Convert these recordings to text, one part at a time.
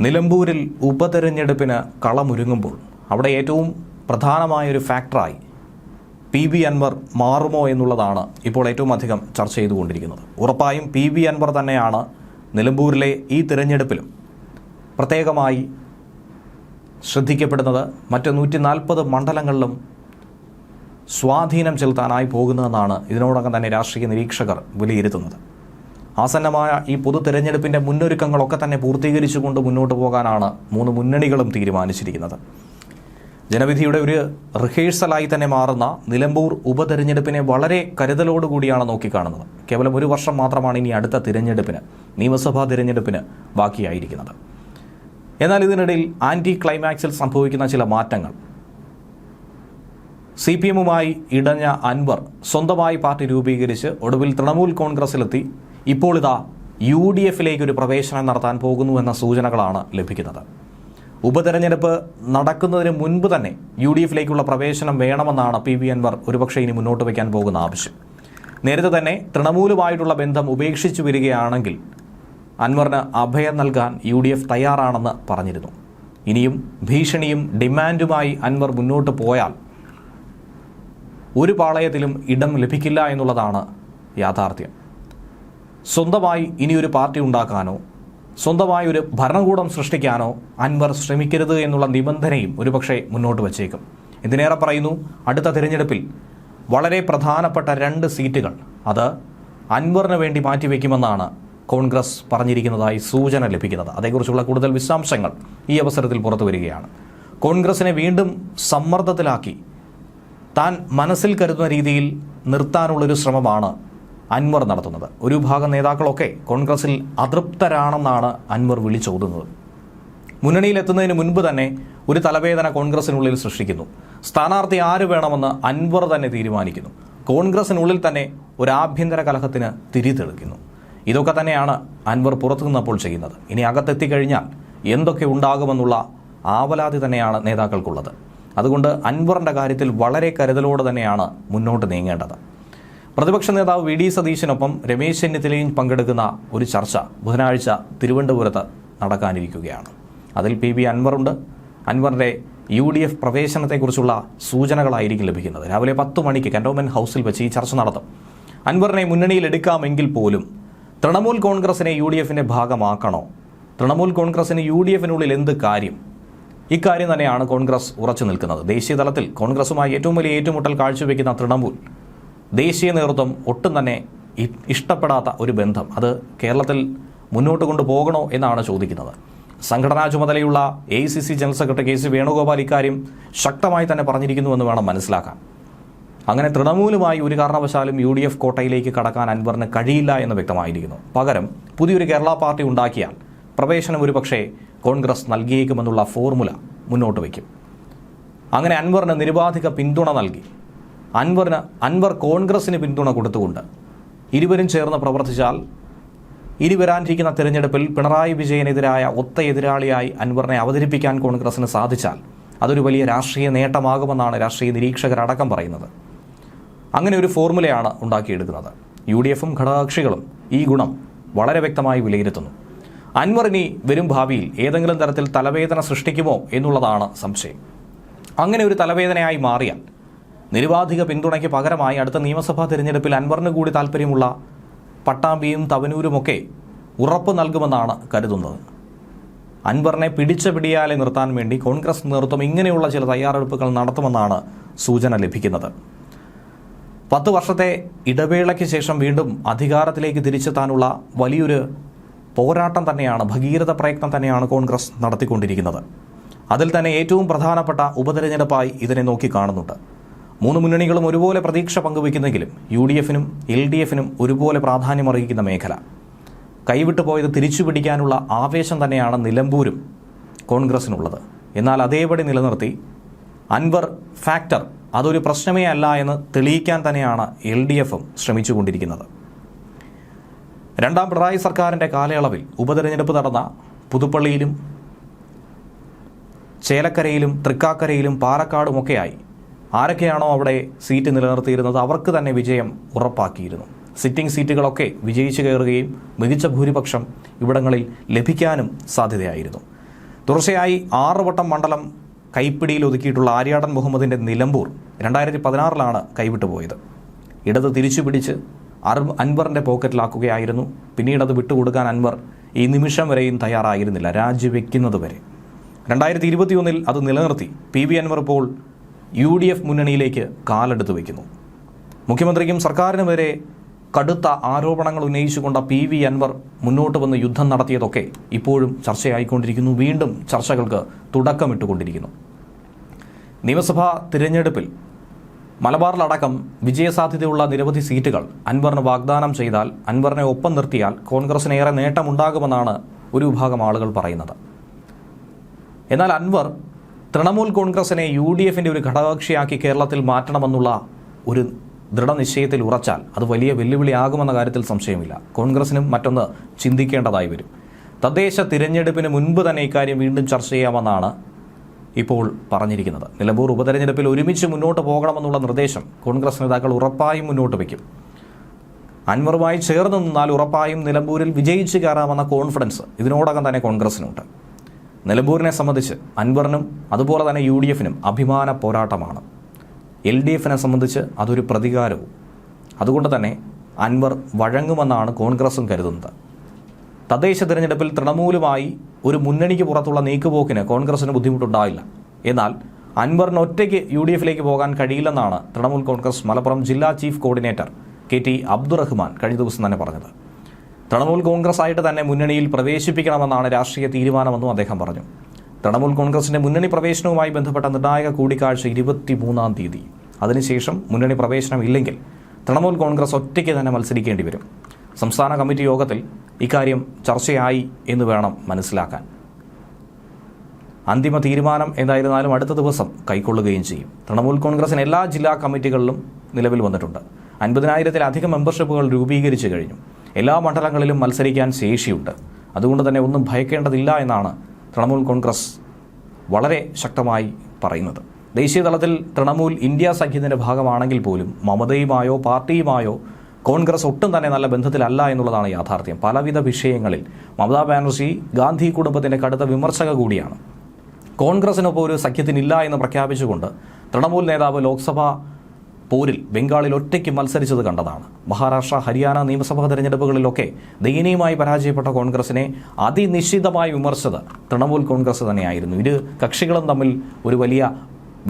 നിലമ്പൂരിൽ ഉപതെരഞ്ഞെടുപ്പിന് കളമൊരുങ്ങുമ്പോൾ അവിടെ ഏറ്റവും പ്രധാനമായൊരു ഫാക്ടറായി PV അൻവർ മാറുമോ എന്നുള്ളതാണ് ഇപ്പോൾ ഏറ്റവും അധികം ചർച്ച ചെയ്തുകൊണ്ടിരിക്കുന്നത്. ഉറപ്പായും PV അൻവർ തന്നെയാണ് നിലമ്പൂരിലെ ഈ തിരഞ്ഞെടുപ്പിലും പ്രത്യേകമായി ശ്രദ്ധിക്കപ്പെടുന്നത്. മറ്റ് 140 മണ്ഡലങ്ങളിലും സ്വാധീനം ചെലുത്താനായി പോകുന്നതെന്നാണ് ഇതിനോടകം തന്നെ രാഷ്ട്രീയ നിരീക്ഷകർ വിലയിരുത്തുന്നത്. ആസന്നമായ ഈ പൊതു തിരഞ്ഞെടുപ്പിൻ്റെ മുന്നൊരുക്കങ്ങളൊക്കെ തന്നെ പൂർത്തീകരിച്ചുകൊണ്ട് മുന്നോട്ട് പോകാനാണ് 3 മുന്നണികളും തീരുമാനിച്ചിരിക്കുന്നത്. ജനവിധിയുടെ ഒരു റിഹേഴ്സലായി തന്നെ മാറുന്ന നിലമ്പൂർ ഉപതെരഞ്ഞെടുപ്പിനെ വളരെ കരുതലോടുകൂടിയാണ് നോക്കിക്കാണുന്നത്. കേവലം 1 വർഷം മാത്രമാണ് ഇനി അടുത്ത തിരഞ്ഞെടുപ്പിന്, നിയമസഭാ തിരഞ്ഞെടുപ്പിന് ബാക്കിയായിരിക്കുന്നത്. എന്നാൽ ഇതിനിടയിൽ ആൻറ്റി ക്ലൈമാക്സിൽ സംഭവിക്കുന്ന ചില മാറ്റങ്ങൾ. CPM-മായി ഇടഞ്ഞ അൻവർ സ്വന്തമായി പാർട്ടി രൂപീകരിച്ച് ഒടുവിൽ തൃണമൂൽ കോൺഗ്രസിലെത്തി ഇപ്പോൾ ഇതാ UDF-ലേക്ക് ഒരു പ്രവേശനം നടത്താൻ പോകുന്നുവെന്ന സൂചനകളാണ് ലഭിക്കുന്നത്. ഉപതെരഞ്ഞെടുപ്പ് നടക്കുന്നതിന് മുൻപ് തന്നെ UDF-ലേക്കുള്ള പ്രവേശനം വേണമെന്നാണ് PV അൻവർ ഒരുപക്ഷെ ഇനി മുന്നോട്ട് വയ്ക്കാൻ പോകുന്ന ആവശ്യം. നേരത്തെ തന്നെ തൃണമൂലുമായിട്ടുള്ള ബന്ധം ഉപേക്ഷിച്ചു വരികയാണെങ്കിൽ അൻവറിന് അഭയം നൽകാൻ UDF തയ്യാറാണെന്ന് പറഞ്ഞിരുന്നു. ഇനിയും ഭീഷണിയും ഡിമാൻഡുമായി അൻവർ മുന്നോട്ട് പോയാൽ ഒരു പാളയത്തിലും ഇടം ലഭിക്കില്ല എന്നുള്ളതാണ് യാഥാർത്ഥ്യം. സ്വന്തമായി ഇനിയൊരു പാർട്ടി ഉണ്ടാക്കാനോ സ്വന്തമായി ഒരു ഭരണകൂടം സൃഷ്ടിക്കാനോ അൻവർ ശ്രമിക്കരുത് എന്നുള്ള നിബന്ധനയും ഒരുപക്ഷെ മുന്നോട്ട് വച്ചേക്കും. ഇതിനേറെ പറയുന്നു, അടുത്ത തിരഞ്ഞെടുപ്പിൽ വളരെ പ്രധാനപ്പെട്ട 2 സീറ്റുകൾ അത് അൻവറിന് വേണ്ടി മാറ്റിവെക്കുമെന്നാണ് കോൺഗ്രസ് പറഞ്ഞിരിക്കുന്നതായി സൂചന ലഭിക്കുന്നത്. അതേക്കുറിച്ചുള്ള കൂടുതൽ വിശദാംശങ്ങൾ ഈ അവസരത്തിൽ പുറത്തു വരികയാണ്. കോൺഗ്രസിനെ വീണ്ടും സമ്മർദ്ദത്തിലാക്കി താൻ മനസ്സിൽ കരുതുന്ന രീതിയിൽ നിർത്താനുള്ളൊരു ശ്രമമാണ് അൻവർ നടത്തുന്നത്. ഒരു വിഭാഗം നേതാക്കളൊക്കെ കോൺഗ്രസിൽ അതൃപ്തരാണെന്നാണ് അൻവർ വിളിച്ചോതുന്നത്. മുന്നണിയിലെത്തുന്നതിന് മുൻപ് തന്നെ ഒരു തലവേദന കോൺഗ്രസിനുള്ളിൽ സൃഷ്ടിക്കുന്നു. സ്ഥാനാർത്ഥി ആര് വേണമെന്ന് അൻവർ തന്നെ തീരുമാനിക്കുന്നു. കോൺഗ്രസിനുള്ളിൽ തന്നെ ഒരു ആഭ്യന്തര കലഹത്തിന് തിരിതെളിക്കുന്നു. ഇതൊക്കെ തന്നെയാണ് അൻവർ പുറത്തു നിന്നപ്പോൾ ചെയ്യുന്നത്. ഇനി അകത്തെത്തിക്കഴിഞ്ഞാൽ എന്തൊക്കെ ഉണ്ടാകുമെന്നുള്ള ആവലാതി തന്നെയാണ് നേതാക്കൾക്കുള്ളത്. അതുകൊണ്ട് അൻവറിൻ്റെ കാര്യത്തിൽ വളരെ കരുതലോടെ തന്നെയാണ് മുന്നോട്ട് നീങ്ങേണ്ടത്. പ്രതിപക്ഷ നേതാവ് VD സതീശനൊപ്പം രമേശ് ചെന്നിത്തലയും പങ്കെടുക്കുന്ന ഒരു ചർച്ച ബുധനാഴ്ച തിരുവനന്തപുരത്ത് നടക്കാനിരിക്കുകയാണ്. അതിൽ PV അൻവറുണ്ട്. അൻവറിൻ്റെ UDF പ്രവേശനത്തെക്കുറിച്ചുള്ള സൂചനകളായിരിക്കും ലഭിക്കുന്നത്. രാവിലെ 10 മണിക്ക് കന്റോൺമെന്റ് ഹൗസിൽ വെച്ച് ഈ ചർച്ച നടത്തും. അൻവറിനെ മുന്നണിയിൽ എടുക്കാമെങ്കിൽ പോലും തൃണമൂൽ കോൺഗ്രസിനെ UDF-ന്റെ ഭാഗമാക്കണോ? തൃണമൂൽ കോൺഗ്രസിന് UDF-നുള്ളിൽ എന്ത് കാര്യം? ഇക്കാര്യം തന്നെയാണ് കോൺഗ്രസ് ഉറച്ചു നിൽക്കുന്നത്. ദേശീയ തലത്തിൽ കോൺഗ്രസുമായി ഏറ്റവും വലിയ ഏറ്റുമുട്ടൽ കാഴ്ചവെക്കുന്ന തൃണമൂൽ ദേശീയ നേതൃത്വം ഒട്ടും തന്നെ ഇഷ്ടപ്പെടാത്ത ഒരു ബന്ധം അത് കേരളത്തിൽ മുന്നോട്ട് കൊണ്ടുപോകണോ എന്നാണ് ചോദിക്കുന്നത്. സംഘടനാ ചുമതലയുള്ള AICC general secretary KC Venugopal ഇക്കാര്യം ശക്തമായി തന്നെ പറഞ്ഞിരിക്കുന്നുവെന്ന് വേണം മനസ്സിലാക്കാൻ. അങ്ങനെ തൃണമൂലുമായി ഒരു കാരണവശാലും UDF കോട്ടയിലേക്ക് കടക്കാൻ അൻവറിന് കഴിയില്ല എന്ന് വ്യക്തമായിരിക്കുന്നു. പകരം പുതിയൊരു കേരള പാർട്ടി ഉണ്ടാക്കിയാൽ പ്രവേശനം ഒരുപക്ഷെ കോൺഗ്രസ് നൽകിയേക്കുമെന്നുള്ള ഫോർമുല മുന്നോട്ട് വയ്ക്കും. അങ്ങനെ അൻവറിന് നിരുപാധിക പിന്തുണ നൽകി അൻവർ കോൺഗ്രസിന് പിന്തുണ കൊടുത്തുകൊണ്ട് ഇരുവരും ചേർന്ന് പ്രവർത്തിച്ചാൽ ഇനി വരാനിരിക്കുന്ന തിരഞ്ഞെടുപ്പിൽ പിണറായി വിജയനെതിരായ ഒത്ത എതിരാളിയായി അൻവറിനെ അവതരിപ്പിക്കാൻ കോൺഗ്രസിന് സാധിച്ചാൽ അതൊരു വലിയ രാഷ്ട്രീയ നേട്ടമാകുമെന്നാണ് രാഷ്ട്രീയ നിരീക്ഷകരടക്കം പറയുന്നത്. അങ്ങനെ ഒരു ഫോർമുലയാണ് ഉണ്ടാക്കിയെടുക്കുന്നത്. UDF-ഉം ഘടകകക്ഷികളും ഈ ഗുണം വളരെ വ്യക്തമായി വിലയിരുത്തുന്നു. അൻവർ ഇനി വരും ഭാവിയിൽ ഏതെങ്കിലും തരത്തിൽ തലവേദന സൃഷ്ടിക്കുമോ എന്നുള്ളതാണ് സംശയം. അങ്ങനെ ഒരു തലവേദനയായി മാറിയാൽ നിരുപാധിക പിന്തുണയ്ക്ക് പകരമായി അടുത്ത നിയമസഭാ തിരഞ്ഞെടുപ്പിൽ അൻവറിന് കൂടി താല്പര്യമുള്ള പട്ടാമ്പിയും തവനൂരുമൊക്കെ ഉറപ്പ് നൽകുമെന്നാണ് കരുതുന്നത്. അൻവറിനെ പിടിച്ച പിടിയാലെ നിർത്താൻ വേണ്ടി കോൺഗ്രസ് നേതൃത്വം ഇങ്ങനെയുള്ള ചില തയ്യാറെടുപ്പുകൾ നടത്തുമെന്നാണ് സൂചന ലഭിക്കുന്നത്. 10 വർഷത്തെ ഇടവേളയ്ക്ക് ശേഷം വീണ്ടും അധികാരത്തിലേക്ക് തിരിച്ചെത്താനുള്ള വലിയൊരു പോരാട്ടം തന്നെയാണ്, ഭഗീരഥ പ്രയത്നം തന്നെയാണ് കോൺഗ്രസ് നടത്തിക്കൊണ്ടിരിക്കുന്നത്. അതിൽ തന്നെ ഏറ്റവും പ്രധാനപ്പെട്ട ഉപതെരഞ്ഞെടുപ്പായി ഇതിനെ നോക്കി കാണുന്നുണ്ട്. 3 മുന്നണികളും ഒരുപോലെ പ്രതീക്ഷ പങ്കുവയ്ക്കുന്നെങ്കിലും UDF-നും LDF-നും ഒരുപോലെ പ്രാധാന്യമർഹിക്കുന്ന മേഖല. കൈവിട്ടു പോയത് തിരിച്ചു പിടിക്കാനുള്ള ആവേശം തന്നെയാണ് നിലമ്പൂരും കോൺഗ്രസിനുള്ളത്. എന്നാൽ അതേപടി നിലനിർത്തി അൻവർ ഫാക്ടർ അതൊരു പ്രശ്നമേ അല്ല എന്ന് തെളിയിക്കാൻ തന്നെയാണ് LDF-ഉം ശ്രമിച്ചുകൊണ്ടിരിക്കുന്നത്. 2ാം പിണറായി സർക്കാരിൻ്റെ കാലയളവിൽ ഉപതെരഞ്ഞെടുപ്പ് നടന്ന പുതുപ്പള്ളിയിലും ചേലക്കരയിലും തൃക്കാക്കരയിലും പാലക്കാടുമൊക്കെയായി ആരൊക്കെയാണോ അവിടെ സീറ്റ് നിലനിർത്തിയിരുന്നത് അവർക്ക് തന്നെ വിജയം ഉറപ്പാക്കിയിരുന്നു. സിറ്റിംഗ് സീറ്റുകളൊക്കെ വിജയിച്ചു കയറുകയും മികച്ച ഭൂരിപക്ഷം ഇവിടങ്ങളിൽ ലഭിക്കാനും സാധ്യതയായിരുന്നു. തുടർച്ചയായി 6 വട്ടം മണ്ഡലം കൈപ്പിടിയിൽ ഒതുക്കിയിട്ടുള്ള ആര്യാടൻ മുഹമ്മദിൻ്റെ നിലമ്പൂർ 2016 കൈവിട്ടു പോയത്. ഇടത് തിരിച്ചു പിടിച്ച് അൻവറിൻ്റെ പോക്കറ്റിലാക്കുകയായിരുന്നു. പിന്നീട് അത് വിട്ടുകൊടുക്കാൻ അൻവർ ഈ നിമിഷം വരെയും തയ്യാറായിരുന്നില്ല, രാജിവെക്കുന്നത് വരെ. 2021 അത് നിലനിർത്തി PV അൻവർ ഇപ്പോൾ UDF മുന്നണിയിലേക്ക് കാലെടുത്ത് വയ്ക്കുന്നു. മുഖ്യമന്ത്രിക്കും സർക്കാരിനും വരെ കടുത്ത ആരോപണങ്ങൾ ഉന്നയിച്ചുകൊണ്ട് PV അൻവർ മുന്നോട്ട് വന്ന് യുദ്ധം നടത്തിയതൊക്കെ ഇപ്പോഴും ചർച്ചയായിക്കൊണ്ടിരിക്കുന്നു. വീണ്ടും ചർച്ചകൾക്ക് തുടക്കമിട്ടുകൊണ്ടിരിക്കുന്നു. നിയമസഭാ തിരഞ്ഞെടുപ്പിൽ മലബാറിലടക്കം വിജയസാധ്യതയുള്ള നിരവധി സീറ്റുകൾ അൻവറിന് വാഗ്ദാനം ചെയ്താൽ, അൻവറിനെ ഒപ്പം നിർത്തിയാൽ കോൺഗ്രസിനേറെ നേട്ടമുണ്ടാകുമെന്നാണ് ഒരു വിഭാഗം ആളുകൾ പറയുന്നത്. എന്നാൽ അൻവർ തൃണമൂൽ കോൺഗ്രസിനെ UDFന്റെ ഒരു ഘടകകക്ഷിയാക്കി കേരളത്തിൽ മാറ്റണമെന്നുള്ള ഒരു ദൃഢനിശ്ചയത്തിൽ ഉറച്ചാൽ അത് വലിയ വെല്ലുവിളിയാകുമെന്ന കാര്യത്തിൽ സംശയമില്ല. കോൺഗ്രസിനും മറ്റൊന്ന് ചിന്തിക്കേണ്ടതായി വരും. തദ്ദേശ തിരഞ്ഞെടുപ്പിന് മുൻപ് തന്നെ ഇക്കാര്യം വീണ്ടും ചർച്ച ചെയ്യാമെന്നാണ് ഇപ്പോൾ പറഞ്ഞിരിക്കുന്നത്. നിലമ്പൂർ ഉപതെരഞ്ഞെടുപ്പിൽ ഒരുമിച്ച് മുന്നോട്ട് പോകണമെന്നുള്ള നിർദ്ദേശം കോൺഗ്രസ് നേതാക്കൾ ഉറപ്പായും മുന്നോട്ട് വയ്ക്കും. അൻവറുമായി ചേർന്ന് നിന്നാൽ ഉറപ്പായും നിലമ്പൂരിൽ വിജയിച്ച് കയറാമെന്ന കോൺഫിഡൻസ് ഇതിനോടകം തന്നെ കോൺഗ്രസിനുണ്ട്. നിലമ്പൂരിനെ സംബന്ധിച്ച് അൻവറിനും അതുപോലെ തന്നെ UDFനും അഭിമാന പോരാട്ടമാണ്. LDFനെ സംബന്ധിച്ച് അതൊരു പ്രതികാരവും. അതുകൊണ്ട് തന്നെ അൻവർ വഴങ്ങുമെന്നാണ് കോൺഗ്രസും കരുതുന്നത്. തദ്ദേശ തിരഞ്ഞെടുപ്പിൽ തൃണമൂലുമായി ഒരു മുന്നണിക്ക് പുറത്തുള്ള നീക്കുപോക്കിന് കോൺഗ്രസിന് ബുദ്ധിമുട്ടുണ്ടാവില്ല. എന്നാൽ അൻവറിന് ഒറ്റയ്ക്ക് UDFിലേക്ക് പോകാൻ കഴിയില്ലെന്നാണ് തൃണമൂൽ കോൺഗ്രസ് മലപ്പുറം ജില്ലാ ചീഫ് കോർഡിനേറ്റർ KT അബ്ദുറഹ്മാൻ കഴിഞ്ഞ ദിവസം തന്നെ പറഞ്ഞത്. തൃണമൂൽ കോൺഗ്രസ് ആയിട്ട് തന്നെ മുന്നണിയിൽ പ്രവേശിപ്പിക്കണമെന്നാണ് രാഷ്ട്രീയ തീരുമാനമെന്നും അദ്ദേഹം പറഞ്ഞു. തൃണമൂൽ കോൺഗ്രസിന്റെ മുന്നണി പ്രവേശനവുമായി ബന്ധപ്പെട്ട നിർണായക കൂടിക്കാഴ്ച 23-ാം തീയതി. അതിനുശേഷം മുന്നണി പ്രവേശനം ഇല്ലെങ്കിൽ തൃണമൂൽ കോൺഗ്രസ് ഒറ്റയ്ക്ക് തന്നെ മത്സരിക്കേണ്ടി വരും. സംസ്ഥാന കമ്മിറ്റി യോഗത്തിൽ ഇക്കാര്യം ചർച്ചയായി എന്ന് വേണം മനസ്സിലാക്കാൻ. അന്തിമ തീരുമാനം എന്തായിരുന്നാലും അടുത്ത ദിവസം കൈക്കൊള്ളുകയും ചെയ്യും. തൃണമൂൽ കോൺഗ്രസിന് എല്ലാ ജില്ലാ കമ്മിറ്റികളിലും നിലവിൽ വന്നിട്ടുണ്ട്. 50,000-ത്തിലധികം മെമ്പർഷിപ്പുകൾ രൂപീകരിച്ചു കഴിഞ്ഞു. എല്ലാ മണ്ഡലങ്ങളിലും മത്സരിക്കാൻ ശേഷിയുണ്ട്. അതുകൊണ്ട് തന്നെ ഒന്നും ഭയക്കേണ്ടതില്ല എന്നാണ് തൃണമൂൽ കോൺഗ്രസ് വളരെ ശക്തമായി പറയുന്നത്. ദേശീയ തലത്തിൽ തൃണമൂൽ ഇന്ത്യ സഖ്യത്തിൻ്റെ ഭാഗമാണെങ്കിൽ പോലും മമതയുമായോ പാർട്ടിയുമായോ കോൺഗ്രസ് ഒട്ടും തന്നെ നല്ല ബന്ധത്തിലല്ല എന്നുള്ളതാണ് യാഥാർത്ഥ്യം. പലവിധ വിഷയങ്ങളിൽ മമതാ ബാനർജി ഗാന്ധി കുടുംബത്തിൻ്റെ കടുത്ത വിമർശക കൂടിയാണ്. കോൺഗ്രസിനൊപ്പം ഒരു സഖ്യത്തിനില്ല എന്ന് പ്രഖ്യാപിച്ചുകൊണ്ട് തൃണമൂൽ നേതാവ് ലോക്സഭാ പോരിൽ ബംഗാളിൽ ഒറ്റയ്ക്ക് മത്സരിച്ചത് കണ്ടതാണ്. മഹാരാഷ്ട്ര, ഹരിയാന നിയമസഭാ തെരഞ്ഞെടുപ്പുകളിലൊക്കെ ദയനീയമായി പരാജയപ്പെട്ട കോൺഗ്രസിനെ അതിനിശ്ചിതമായി വിമർശിച്ചത് തൃണമൂൽ കോൺഗ്രസ് തന്നെയായിരുന്നു. ഇരു കക്ഷികളും തമ്മിൽ ഒരു വലിയ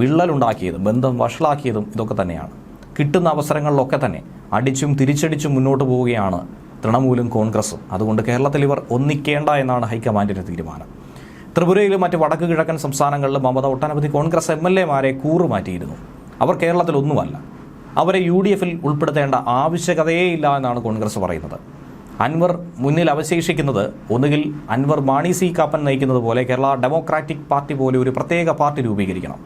വിള്ളലുണ്ടാക്കിയതും ബന്ധം വഷളാക്കിയതും ഇതൊക്കെ തന്നെയാണ്. കിട്ടുന്ന അവസരങ്ങളിലൊക്കെ തന്നെ അടിച്ചും തിരിച്ചടിച്ചും മുന്നോട്ട് പോവുകയാണ് തൃണമൂലും കോൺഗ്രസും. അതുകൊണ്ട് കേരളത്തിൽ ഇവർ ഒന്നിക്കേണ്ട എന്നാണ് ഹൈക്കമാൻഡിൻ്റെ തീരുമാനം. ത്രിപുരയിലും മറ്റ് വടക്ക് കിഴക്കൻ സംസ്ഥാനങ്ങളിലും മമത ഒട്ടനവധി കോൺഗ്രസ് MLA-മാരെ കൂറുമാറ്റിയിരുന്നു. അവർ കേരളത്തിലൊന്നുമല്ല. അവരെ UDFിൽ ഉൾപ്പെടുത്തേണ്ട ആവശ്യകതയേ ഇല്ല എന്നാണ് കോൺഗ്രസ് പറയുന്നത്. അൻവർ മുന്നിൽ അവശേഷിക്കുന്നത് ഒന്നുകിൽ അൻവർ മാണി C കാപ്പൻ നയിക്കുന്നത് പോലെ കേരള ഡെമോക്രാറ്റിക് പാർട്ടി പോലെ ഒരു പ്രത്യേക പാർട്ടി രൂപീകരിക്കണം.